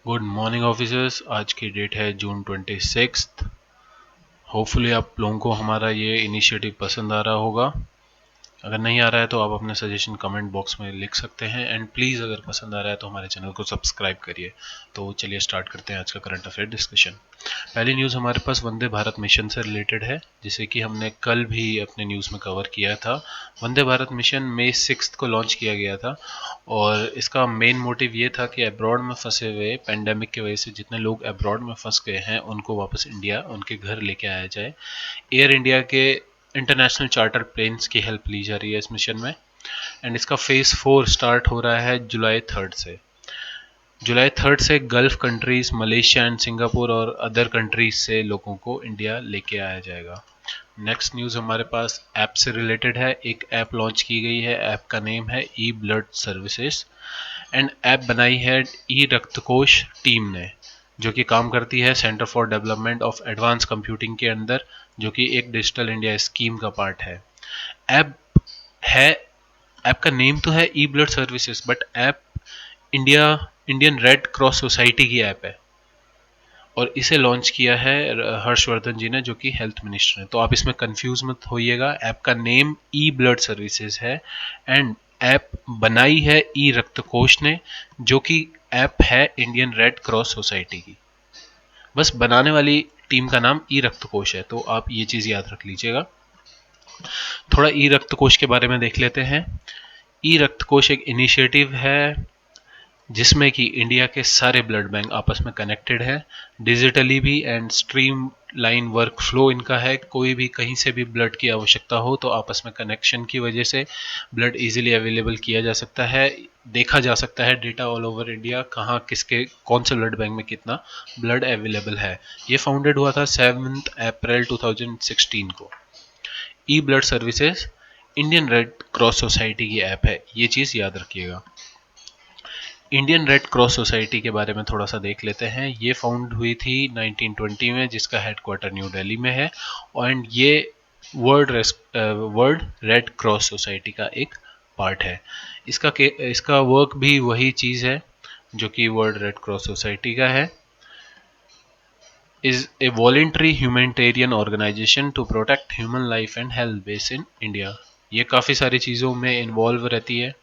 Good morning officers. आज की date है जून 26। होपफुली आप लोगों को हमारा ये इनिशिएटिव पसंद आ रहा होगा। अगर नहीं आ रहा है तो आप अपने सजेशन कमेंट बॉक्स में लिख सकते हैं एंड प्लीज़ अगर पसंद आ रहा है तो हमारे चैनल को सब्सक्राइब करिए। तो चलिए स्टार्ट करते हैं आज का करंट अफेयर डिस्कशन। पहली न्यूज़ हमारे पास वंदे भारत मिशन से रिलेटेड है, जिसे कि हमने कल भी अपने न्यूज़ में कवर किया था। वंदे भारत मिशन मई 6 को लॉन्च किया गया था और इसका मेन मोटिव ये था कि अब्रॉड में फंसे हुए पेंडेमिक की वजह से जितने लोग अब्रॉड में फंस गए हैं उनको वापस इंडिया उनके घर लेके आया जाए। एयर इंडिया के इंटरनेशनल चार्टर प्लेन्स की हेल्प ली जा रही है इस मिशन में एंड इसका फेज 4 स्टार्ट हो रहा है जुलाई 3 से gulf countries, Malaysia and Singapore और अदर कंट्रीज से लोगों को इंडिया लेके आया जाएगा। नेक्स्ट न्यूज़ हमारे पास ऐप से रिलेटेड है। एक ऐप लॉन्च की गई है, ऐप का नेम है e blood services and app बनाई है ई रक्तकोश टीम ने, जो कि काम करती है centre for development of advance computing के अंदर, जो कि एक डिजिटल इंडिया स्कीम का पार्ट है। ऐप है ऐप का नेम तो है e blood services, but app Indian Red Cross Society की ऐप है और इसे लॉन्च किया है हर्षवर्धन जी ने, जो कि हेल्थ मिनिस्टर हैं। तो आप इसमें कंफ्यूज मत होइएगा। ऐप का नेम ई ब्लड सर्विसेज है एंड ऐप बनाई है ई रक्तकोश ने, जो कि ऐप है इंडियन रेड क्रॉस सोसाइटी की। बस बनाने वाली टीम का नाम ई रक्तकोश है, तो आप ये चीज़ याद रख लीजिएगा। थोड़ा ई रक्तकोश के बारे में देख लेते हैं। ई रक्तकोश एक इनिशिएटिव है जिसमें कि इंडिया के सारे ब्लड बैंक आपस में कनेक्टेड है डिजिटली भी and stream line work flow इनका है। कोई भी कहीं से भी ब्लड की आवश्यकता हो तो आपस में कनेक्शन की वजह से ब्लड इजीली अवेलेबल किया जा सकता है। देखा जा सकता है डेटा ऑल ओवर इंडिया, कहाँ किसके कौन से ब्लड बैंक में कितना ब्लड अवेलेबल है। ये फाउंडेड हुआ था 7 अप्रैल 2016 को। E blood services Indian Red Cross Society की ऐप है, ये चीज़ याद रखिएगा। इंडियन रेड क्रॉस सोसाइटी के बारे में थोड़ा सा देख लेते हैं। ये फाउंड हुई थी 1920 में, जिसका हेडक्वार्टर न्यू दिल्ली में है एंड ये वर्ल्ड रेड क्रॉस सोसाइटी का एक पार्ट है। इसका वर्क भी वही चीज़ है जो कि वर्ल्ड रेड क्रॉस सोसाइटी का है। Is a voluntary humanitarian organisation to protect human life and health base in India. ये काफ़ी सारी चीज़ों में इन्वॉल्व रहती है।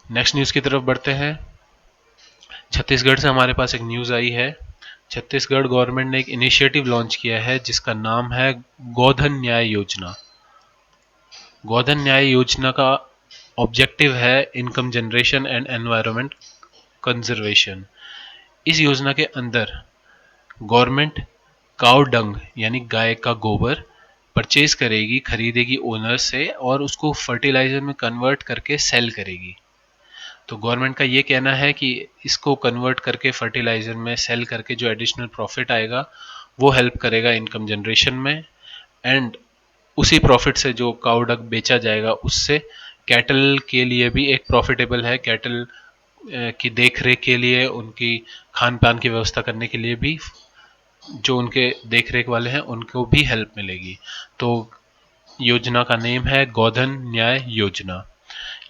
नेक्स्ट न्यूज़ की तरफ बढ़ते हैं। छत्तीसगढ़ से हमारे पास एक न्यूज़ आई है। छत्तीसगढ़ गवर्नमेंट ने एक इनिशिएटिव लॉन्च किया है जिसका नाम है गोधन न्याय योजना। गोधन न्याय योजना का ऑब्जेक्टिव है income generation and environment conservation. इस योजना के अंदर गवर्नमेंट काउ डंग यानी गाय का गोबर परचेज करेगी, खरीदेगी ओनर से और उसको फर्टिलाइजर में कन्वर्ट करके सेल करेगी। तो गवर्नमेंट का ये कहना है कि इसको कन्वर्ट करके फर्टिलाइजर में सेल करके जो एडिशनल प्रॉफिट आएगा वो हेल्प करेगा इनकम जनरेशन में एंड उसी प्रॉफिट से जो काउ डंग बेचा जाएगा उससे कैटल के लिए भी एक प्रॉफिटेबल है। कैटल की देख रेख के लिए, उनकी खान पान की व्यवस्था करने के लिए भी जो उनके देख रेख वाले हैं उनको भी हेल्प मिलेगी। तो योजना का नेम है गोधन न्याय योजना।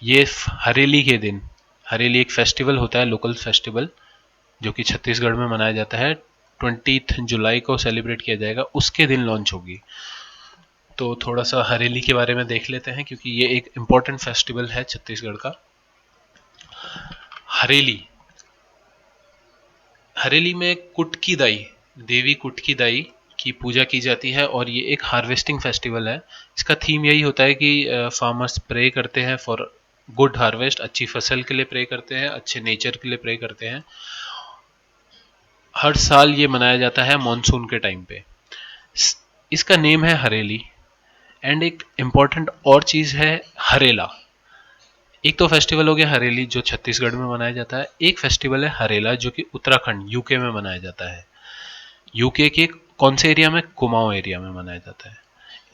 ये हरेली के दिन, हरेली एक फेस्टिवल होता है, लोकल फेस्टिवल, जो कि छत्तीसगढ़ में मनाया जाता है। 20 जुलाई को सेलिब्रेट किया जाएगा, उसके दिन लॉन्च होगी। तो थोड़ा सा हरेली के बारे में देख लेते हैं क्योंकि ये एक इम्पॉर्टेंट फेस्टिवल है छत्तीसगढ़ का। हरेली हरेली में कुटकी दाई, देवी कुटकी दाई की पूजा की जाती है और ये एक हार्वेस्टिंग फेस्टिवल है। इसका थीम यही होता है कि फार्मर्स प्रे करते हैं फॉर गुड हार्वेस्ट, अच्छी फसल के लिए प्रे करते हैं, अच्छे नेचर के लिए प्रे करते हैं। हर साल ये मनाया जाता है मॉनसून के टाइम पे। इसका नेम है हरेली एंड एक इम्पॉर्टेंट और चीज़ है हरेला। एक तो फेस्टिवल हो गया हरेली जो छत्तीसगढ़ में मनाया जाता है, एक फेस्टिवल है हरेला जो कि उत्तराखंड यूके में मनाया जाता है। यूके के कौन से एरिया में? कुमाऊं एरिया में मनाया जाता है।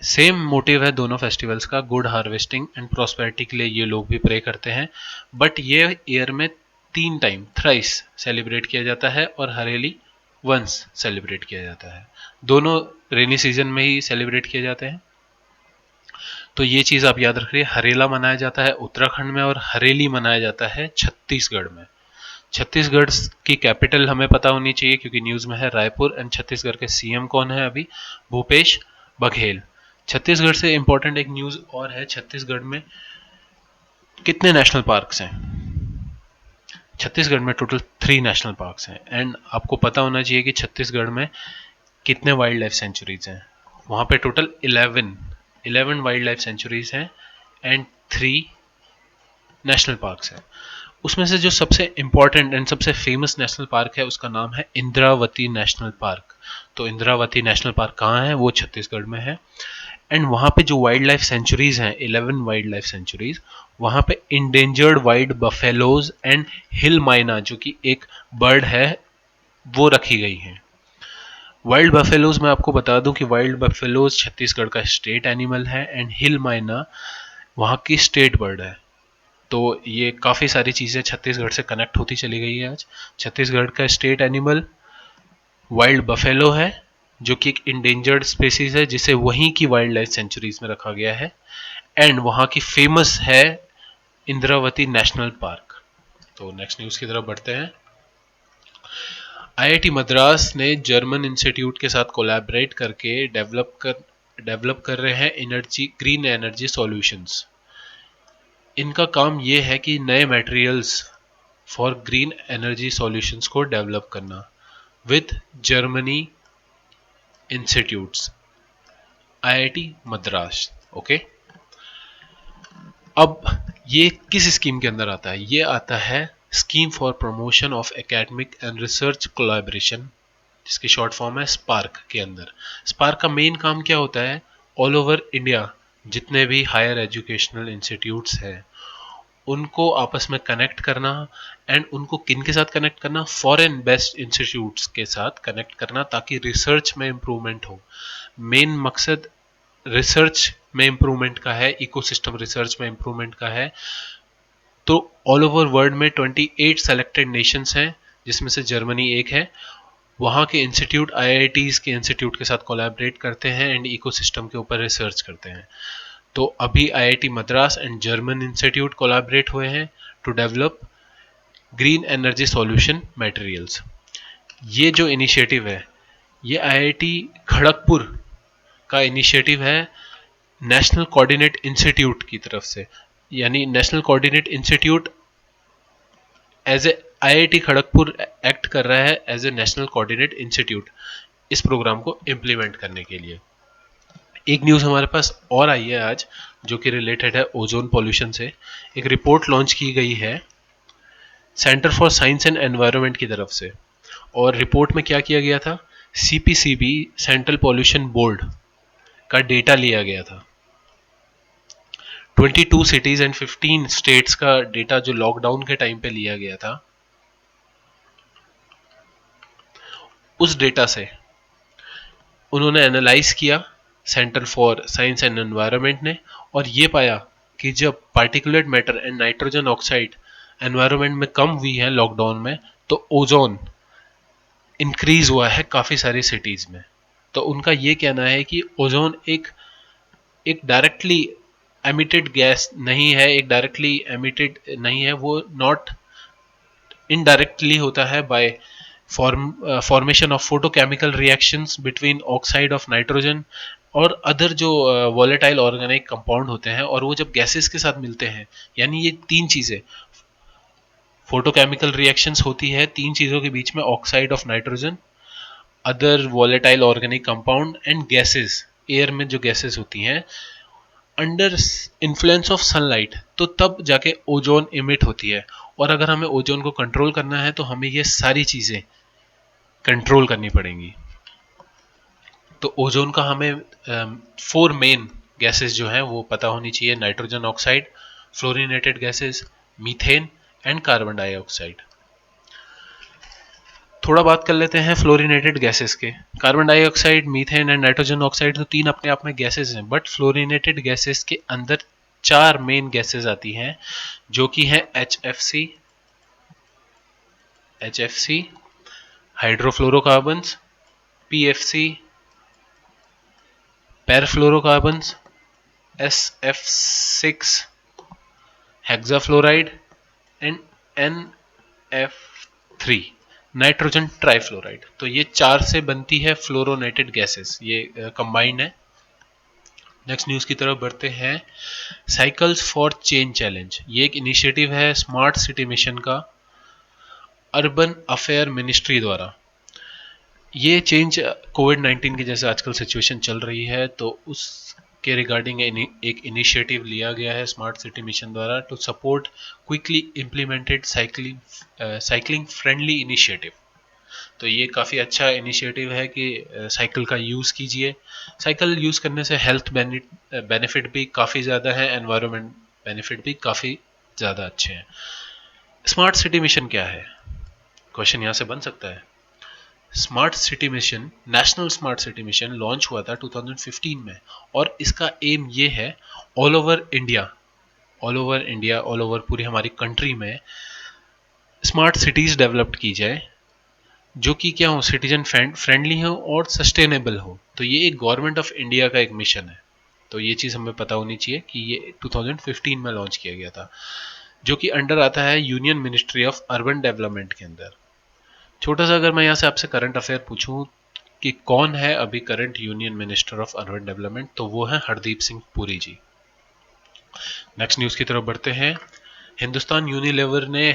सेम मोटिव है दोनों फेस्टिवल्स का, गुड हार्वेस्टिंग एंड प्रॉस्पेरिटी के लिए ये लोग भी प्रे करते हैं। बट ये ईयर में 3 टाइम, थ्राइस सेलिब्रेट किया जाता है और हरेली वंस सेलिब्रेट किया जाता है। दोनों रेनी सीजन में ही सेलिब्रेट किए जाते हैं। तो ये चीज़ आप याद रखिए, हरेला मनाया जाता है उत्तराखंड में और हरेली मनाया जाता है छत्तीसगढ़ में। छत्तीसगढ़ की कैपिटल हमें पता होनी चाहिए क्योंकि न्यूज़ में है रायपुर। एंड छत्तीसगढ़ के सीएम कौन है अभी? भूपेश बघेल। छत्तीसगढ़ से इंपॉर्टेंट एक न्यूज़ और है, छत्तीसगढ़ में कितने नेशनल पार्क्स हैं? छत्तीसगढ़ में टोटल 3 नेशनल पार्क्स हैं। एंड आपको पता होना चाहिए कि छत्तीसगढ़ में कितने वाइल्ड लाइफ सेंचुरीज हैं। वहाँ पे टोटल 11 वाइल्ड लाइफ सेंचुरीज हैं एंड 3 नेशनल पार्क्स हैं। उसमें से जो सबसे इंपॉर्टेंट एंड सबसे फेमस नेशनल पार्क है उसका नाम है इंद्रावती नेशनल पार्क। तो इंद्रावती नेशनल पार्क कहाँ है? वो छत्तीसगढ़ में है। एंड वहाँ पे जो वाइल्ड लाइफ सेंचुरीज हैं, 11 वाइल्ड लाइफ सेंचुरीज, वहाँ पे इंडेंजर्ड वाइल्ड बफेलोज एंड हिल माइना जो कि एक बर्ड है वो रखी गई हैं। वाइल्ड बफेलोज मैं आपको बता दूं कि वाइल्ड बफेलोज छत्तीसगढ़ का स्टेट एनिमल है एंड हिल माइना वहाँ की स्टेट बर्ड है। तो ये काफ़ी सारी चीज़ें छत्तीसगढ़ से कनेक्ट होती चली गई है आज। छत्तीसगढ़ का स्टेट एनिमल वाइल्ड बफेलो है जो कि एक इंडेंजर्ड स्पीसीज है जिसे वहीं की वाइल्ड लाइफ सेंचुरीज में रखा गया है। एंड वहाँ की फेमस है इंद्रावती नेशनल पार्क। तो नेक्स्ट न्यूज़ की तरफ बढ़ते हैं। आईआईटी मद्रास ने जर्मन इंस्टीट्यूट के साथ कोलैबोरेट करके डेवलप कर रहे हैं ग्रीन एनर्जी सॉल्यूशंस। इनका काम ये है कि नए materials for green energy solutions को डेवलप करना with Germany institutes, IIT Madras. Okay, अब ये किस स्कीम के अंदर आता है? ये आता है scheme for promotion of academic and research collaboration, जिसकी शॉर्ट फॉर्म है स्पार्क के अंदर। स्पार्क का मेन काम क्या होता है? ऑल ओवर इंडिया जितने भी हायर एजुकेशनल इंस्टीट्यूट्स हैं उनको आपस में कनेक्ट करना एंड उनको किन के साथ कनेक्ट करना? फॉरेन बेस्ड इंस्टीट्यूट्स के साथ कनेक्ट करना ताकि रिसर्च में इम्प्रूवमेंट हो। मेन मकसद रिसर्च में इम्प्रूवमेंट का है, इकोसिस्टम रिसर्च में इम्प्रूवमेंट का है। तो ऑल ओवर वर्ल्ड में 28 सेलेक्टेड नेशंस हैं जिसमें से जर्मनी एक है। वहाँ के इंस्टीट्यूट आईआईटीज के इंस्टीट्यूट के साथ कोलैबोरेट करते हैं एंड इकोसिस्टम के ऊपर रिसर्च करते हैं। तो अभी IIT Madras and German institute collaborate हुए हैं to develop green energy solution materials. ये जो इनिशिएटिव है ये आईआईटी खड़गपुर का इनिशिएटिव है नेशनल कोऑर्डिनेट इंस्टीट्यूट की तरफ से। यानी national coordinate institute as a IIT Kharagpur act कर रहा है as a national coordinate institute इस प्रोग्राम को इम्प्लीमेंट करने के लिए। एक न्यूज़ हमारे पास और आई है आज जो कि रिलेटेड है ओजोन पॉल्यूशन से। एक रिपोर्ट लॉन्च की गई है centre for science and environment की तरफ से। और रिपोर्ट में क्या किया गया था? सीपीसीबी सेंट्रल पॉल्यूशन बोर्ड का डेटा लिया गया था। 22 सिटीज एंड 15 स्टेट्स का डेटा जो लॉकडाउन के टाइम पे लिया गया था, उस डेटा से उन्होंने एनालाइज किया centre for science and environment ने, और ये पाया कि जब particulate matter and nitrogen oxide environment में कम हुई है लॉकडाउन में तो ओजोन इंक्रीज हुआ है काफ़ी सारी सिटीज़ में। तो उनका ये कहना है कि ओजोन एक डायरेक्टली एमिटेड गैस नहीं है, एक डायरेक्टली एमिटेड नहीं है, वो नॉट इनडायरेक्टली होता है bye formation of photochemical reactions between oxide of nitrogen और अदर जो वॉलेटाइल ऑर्गेनिक कंपाउंड होते हैं, और वो जब गैसेस के साथ मिलते हैं, यानी ये 3 चीज़ें फोटोकेमिकल रिएक्शंस होती है 3 चीज़ों के बीच में, oxide of nitrogen, other volatile organic compound and gases, air में जो गैसेस होती हैं अंडर इन्फ्लुएंस ऑफ सनलाइट, तो तब जाके ओजोन इमिट होती है। और अगर हमें ओजोन को कंट्रोल करना है तो हमें ये सारी चीज़ें कंट्रोल करनी पड़ेंगी। तो ओजोन का हमें 4 मेन गैसेस जो हैं वो पता होनी चाहिए: nitrogen oxide, fluorinated gases, methane and carbon dioxide. थोड़ा बात कर लेते हैं फ्लोरिनेटेड गैसेस के। Carbon dioxide, methane and nitrogen oxide तो 3 अपने आप में गैसेस हैं, बट फ्लोरिनेटेड गैसेस के अंदर 4 मेन गैसेस आती हैं जो कि हैं HFC, हाइड्रोफ्लोरोकार्बन्स, PFC, पैरफ्लोरोकार्बन्स, SF6, hexafluoride and NF 3 nitrogen trifluoride. तो ये 4 से बनती है फ्लोरोनेटेड गैसेस, ये कंबाइंड है। नेक्स्ट न्यूज़ की तरफ बढ़ते हैं। साइकिल्स फॉर चेंज चैलेंज, ये एक इनिशिएटिव है स्मार्ट सिटी मिशन का, अर्बन अफेयर मिनिस्ट्री द्वारा। ये चेंज कोविड-19 की जैसे आजकल सिचुएशन चल रही है, तो उसके रिगार्डिंग एक इनिशिएटिव लिया गया है स्मार्ट सिटी मिशन द्वारा to support quickly implemented cycling friendly initiative. तो ये काफ़ी अच्छा इनिशिएटिव है कि साइकिल का यूज़ कीजिए। साइकिल यूज़ करने से हेल्थ बेनिफिट भी काफ़ी ज़्यादा है, एनवायरनमेंट बेनिफिट भी काफ़ी ज़्यादा अच्छे हैं। स्मार्ट सिटी मिशन क्या है, क्वेश्चन यहाँ से बन सकता है। Smart city mission, national smart city mission launch हुआ था 2015 में, और इसका एम ये है all over India, all over पूरी हमारी कंट्री में स्मार्ट सिटीज़ डेवलप की जाए, जो कि क्या हो, सिटीजन फ्रेंडली हो और सस्टेनेबल हो। तो ये एक गवर्नमेंट ऑफ इंडिया का एक मिशन है। तो ये चीज़ हमें पता होनी चाहिए कि ये 2015 में लॉन्च किया गया था, जो कि अंडर आता है union ministry of urban development के अंदर। छोटा सा अगर मैं यहाँ से आपसे करंट अफेयर पूछूं कि कौन है अभी current union minister of urban development, तो वो है हरदीप सिंह पुरी जी। नेक्स्ट न्यूज़ की तरफ बढ़ते हैं। हिंदुस्तान यूनिलीवर ने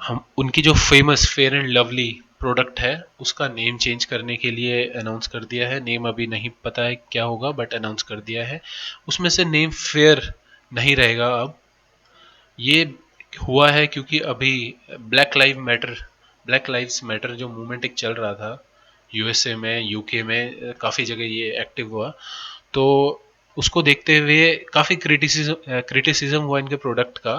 हम उनकी जो famous fair and lovely product है उसका नेम चेंज करने के लिए अनाउंस कर दिया है। नेम अभी नहीं पता है क्या होगा, बट अनाउंस कर दिया है। उसमें से नेम फेयर नहीं रहेगा अब। ये हुआ है क्योंकि अभी ब्लैक लाइव्स मैटर जो मूवमेंट एक चल रहा था यूएसए में, यूके में, काफ़ी जगह ये एक्टिव हुआ, तो उसको देखते हुए काफ़ी क्रिटिसिज्म हुआ इनके प्रोडक्ट का।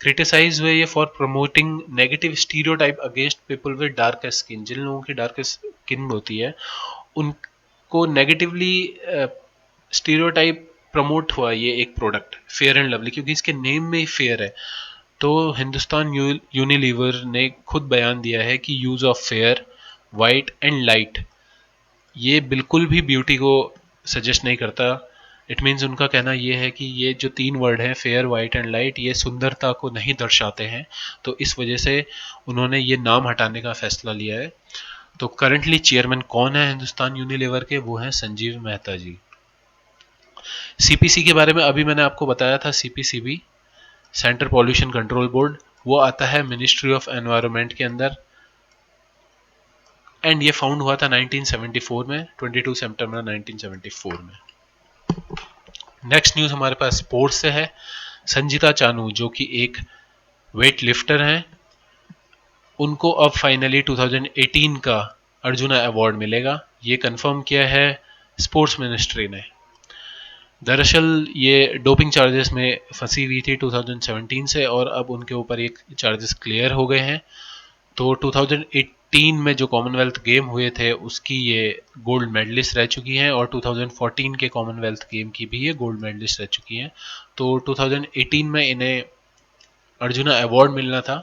क्रिटिसाइज हुए ये for promoting negative stereotype against people with dark skin. जिन लोगों की डार्क स्किन होती है उनको नेगेटिवली स्टीरियोटाइप प्रमोट हुआ ये एक प्रोडक्ट फेयर एंड लवली, क्योंकि इसके नेम में ही फेयर है। तो हिंदुस्तान यूनिलीवर ने खुद बयान दिया है कि use of fair, white and light ये बिल्कुल भी ब्यूटी को सजेस्ट नहीं करता। इट मीन्स उनका कहना ये है कि ये जो 3 वर्ड हैं फेयर, वाइट एंड लाइट, ये सुंदरता को नहीं दर्शाते हैं। तो इस वजह से उन्होंने ये नाम हटाने का फैसला लिया है। तो करंटली चेयरमैन कौन है हिंदुस्तान यूनिलीवर के, वो हैं संजीव मेहता जी। सीपीसी के बारे में अभी मैंने आपको बताया था, CPCB central pollution control board, वो आता है मिनिस्ट्री ऑफ एनवायरनमेंट के अंदर, एंड ये फाउंड हुआ था 1974 में, 22 सितंबर 1974 में। नेक्स्ट न्यूज़ हमारे पास स्पोर्ट्स से है। संजीता चानू जो कि एक वेट लिफ्टर हैं, उनको अब फाइनली 2018 का अर्जुना अवार्ड मिलेगा, ये कंफर्म किया है स्पोर्ट्स मिनिस्ट्री ने। दरअसल ये डोपिंग चार्जेस में फंसी हुई थी 2017 से, और अब उनके ऊपर एक चार्जेस क्लियर हो गए हैं। तो 2018 में जो कॉमनवेल्थ गेम हुए थे उसकी ये गोल्ड मेडलिस्ट रह चुकी हैं, और 2014 के कॉमनवेल्थ गेम की भी ये गोल्ड मेडलिस्ट रह चुकी हैं। तो 2018 में इन्हें अर्जुना अवार्ड मिलना था,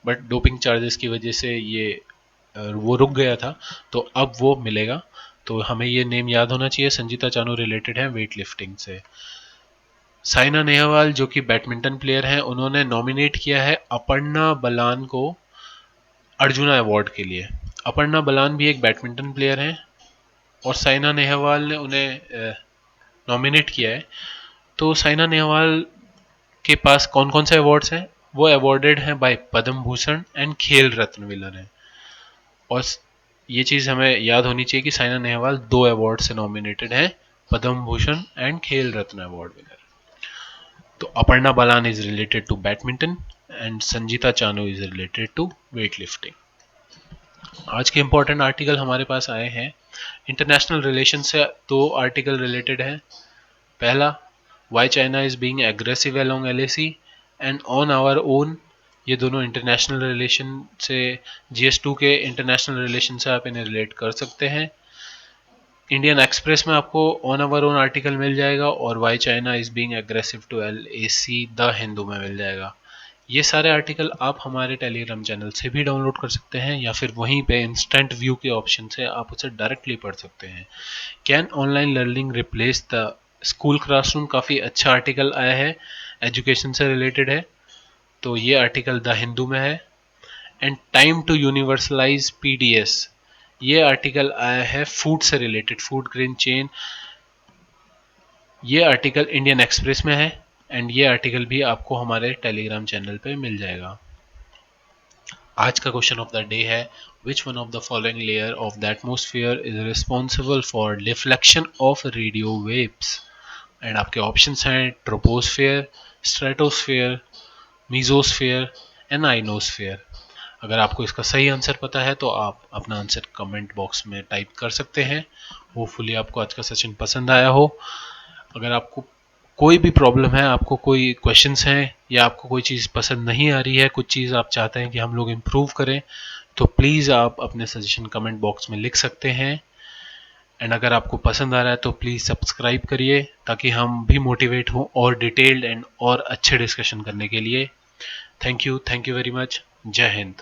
बट डोपिंग चार्जेस की वजह से ये वो रुक गया था, तो अब वो मिलेगा। तो हमें ये नेम याद होना चाहिए, संजीता चानू रिलेटेड है वेट लिफ्टिंग से। साइना नेहवाल जो कि बैडमिंटन प्लेयर हैं, उन्होंने नॉमिनेट किया है अपर्णा बलान को अर्जुना अवार्ड के लिए। अपर्णा बलान भी एक बैडमिंटन प्लेयर हैं और साइना नेहवाल ने उन्हें नॉमिनेट किया है। तो साइना नेहवाल के पास कौन कौन से अवार्ड्स हैं, वो अवॉर्डेड हैं bye Padma Bhushan and Khel Ratna winner हैं। और ये चीज़ हमें याद होनी चाहिए कि साइना नेहवाल 2 अवार्ड से नॉमिनेटेड हैं, Padma Bhushan and Khel Ratna award winner. तो Aparna Balan is related to badminton and Sanjita Chanu is related to weight lifting. आज के इंपॉर्टेंट आर्टिकल हमारे पास आए हैं। इंटरनेशनल रिलेशन से 2 आर्टिकल रिलेटेड हैं। पहला, why China is being aggressive along LAC and on our own. ये दोनों इंटरनेशनल रिलेशन से, GS2 के इंटरनेशनल रिलेशन से आप इन्हें रिलेट कर सकते हैं। इंडियन एक्सप्रेस में आपको ऑन आवर ओन आर्टिकल मिल जाएगा, और why China is being aggressive to LAC the Hindu में मिल जाएगा। ये सारे आर्टिकल आप हमारे टेलीग्राम चैनल से भी डाउनलोड कर सकते हैं, या फिर वहीं पे इंस्टेंट व्यू के ऑप्शन से आप उसे डायरेक्टली पढ़ सकते हैं। Can online learning replace the school classroom, काफ़ी अच्छा आर्टिकल आया है, एजुकेशन से रिलेटेड है। तो ये आर्टिकल द हिंदू में है। And time to universalize PDS, ये आर्टिकल आया है फूड से रिलेटेड, फूड ग्रेन चेन। ये आर्टिकल इंडियन एक्सप्रेस में है एंड ये आर्टिकल भी आपको हमारे टेलीग्राम चैनल पे मिल जाएगा। आज का क्वेश्चन ऑफ द डे है which one of the following layer of the atmosphere is responsible for deflection of radio waves. And आपके ऑप्शंस हैं troposphere, stratosphere, mesosphere and ionosphere. अगर आपको इसका सही आंसर पता है तो आप अपना आंसर कमेंट बॉक्स में टाइप कर सकते हैं। होपफुली आपको आज का सेशन पसंद आया हो। अगर आपको कोई भी प्रॉब्लम है, आपको कोई क्वेश्चंस हैं या आपको कोई चीज़ पसंद नहीं आ रही है, कुछ चीज़ आप चाहते हैं कि हम लोग इम्प्रूव करें, तो प्लीज़ आप अपने सजेशन कमेंट बॉक्स में लिख सकते हैं। एंड अगर आपको पसंद आ रहा है तो प्लीज़ सब्सक्राइब करिए ताकि हम भी मोटिवेट हों और डिटेल्ड एंड और अच्छे डिस्कशन करने के लिए। Thank you very much. जय हिंद।